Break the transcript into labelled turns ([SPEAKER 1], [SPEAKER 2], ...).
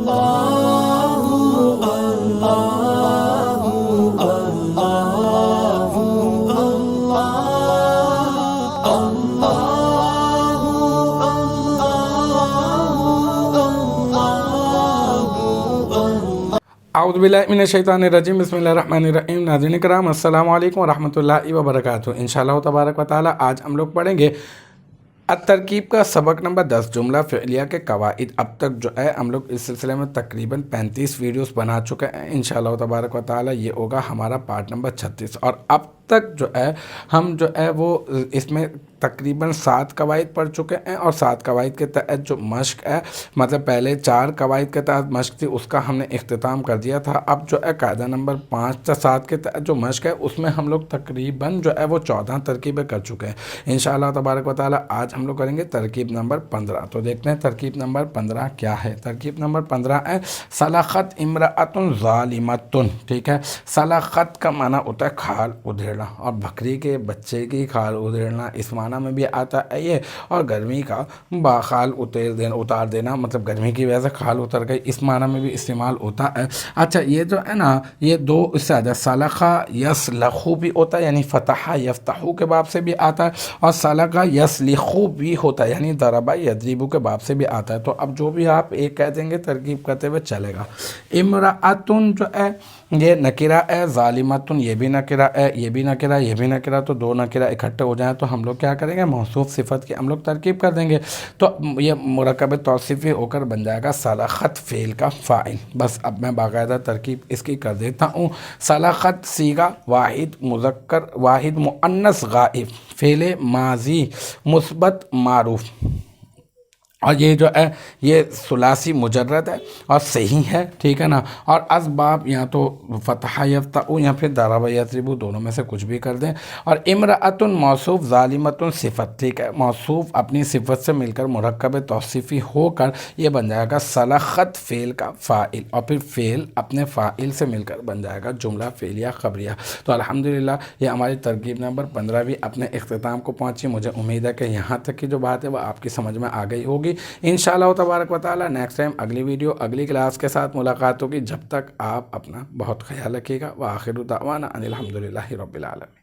[SPEAKER 1] اعوذ باللہ من الشیطان الرجیم بسم اللہ الرحمن الرحیم۔ ناظرین کرام السلام علیکم ورحمۃ اللہ وبرکاتہ۔ انشاءاللہ تبارک و تعالی آج ہم لوگ پڑھیں گے الترکیب کا سبق نمبر 10 جملہ فعلیہ کے قواعد۔ اب تک جو ہے ہم لوگ اس سلسلے میں تقریباً 35 ویڈیوز بنا چکے ہیں۔ انشاءاللہ تبارک و تعالی یہ ہوگا ہمارا پارٹ نمبر 36، اور اب تک جو ہے ہم جو ہے وہ اس میں تقریباً 7 قواعد پڑھ چکے ہیں، اور 7 قواعد کے تحت جو مشق ہے، مطلب پہلے 4 قواعد کے تحت مشق تھی، اس کا ہم نے اختتام کر دیا تھا۔ اب جو ہے قاعدہ نمبر 5 سے 7 کے تحت جو مشق ہے اس میں ہم لوگ تقریباً جو ہے وہ 14 ترکیبیں کر چکے ہیں۔ انشاءاللہ تبارک و تعالی آج ہم لوگ کریں گے ترکیب نمبر 15۔ تو دیکھتے ہیں ترکیب نمبر 15 کیا ہے۔ ترکیب نمبر 15 ہے سلخت امرأۃ ظالمۃ۔ ٹھیک ہے، سلخت کا معنی ہوتا ہے کھال ادھیڑنا، اور بکری کے بچے کی کھال ادھیڑنا اس معنی میں بھی آتا ہے یہ، اور گرمی کا خال اتار دینا، مطلب گرمی کی وجہ سے کھال اتر گئی، اس معنی میں بھی استعمال ہوتا ہے۔ اچھا، یہ جو ہے نا یہ دو اس سے آتا ہے، سلخہ یسلخو بھی ہوتا ہے، یعنی فتح یفتحو کے باب سے بھی آتا ہے، اور سلخہ یسلخو بھی ہوتا ہے، یعنی ضربہ یضربو کے باب سے بھی آتا ہے۔ تو اب جو بھی آپ ایک کہہ دیں گے ترکیب کرتے ہوئے چلے گا۔ امرأۃن جو ہے یہ نکرہ ہے، ظالمۃن یہ بھی نکرہ ہے، یہ بھی نکرہ، یہ بھی نکرہ، تو دو نکرہ اکٹھے ہو جائیں تو ہم لوگ کیا کریں گے، موصوف صفت کی ہم لوگ ترکیب کر دیں گے۔ تو یہ مرکب توصیفی ہو کر بن جائے گا سلخت فعل کا فاعل۔ بس اب میں باقاعدہ ترکیب اس کی کر دیتا ہوں۔ سلخت صیغہ واحد مذکر واحد مؤنث غائب، فعل ماضی مثبت معروف، اور یہ جو ہے یہ ثلاثی مجرد ہے اور صحیح ہے، ٹھیک ہے نا۔ اور اسباب یا تو فتح یفتح یا پھر ضرب یضرب، دونوں میں سے کچھ بھی کر دیں۔ اور امرأۃ موصوف، ظالمۃ صفت، ٹھیک ہے، موصوف اپنی صفت سے مل کر مرکب توصیفی ہو کر یہ بن جائے گا سلخت فعل کا فاعل، اور پھر فعل اپنے فاعل سے مل کر بن جائے گا جملہ فعلیہ خبریہ۔ تو الحمدللہ یہ ہماری ترکیب نمبر 15 بھی اپنے اختتام کو پہنچی۔ مجھے امید ہے کہ یہاں تک کی جو بات ہے وہ آپ کی سمجھ میں آ گئی ہوگی۔ انشاءاللہ تبارک و تعالی نیکسٹ ٹائم اگلی ویڈیو اگلی کلاس کے ساتھ ملاقات ہوگی۔ جب تک آپ اپنا بہت خیال رکھیے گا۔ وآخر دعوانا ان الحمدللہ رب العالمین۔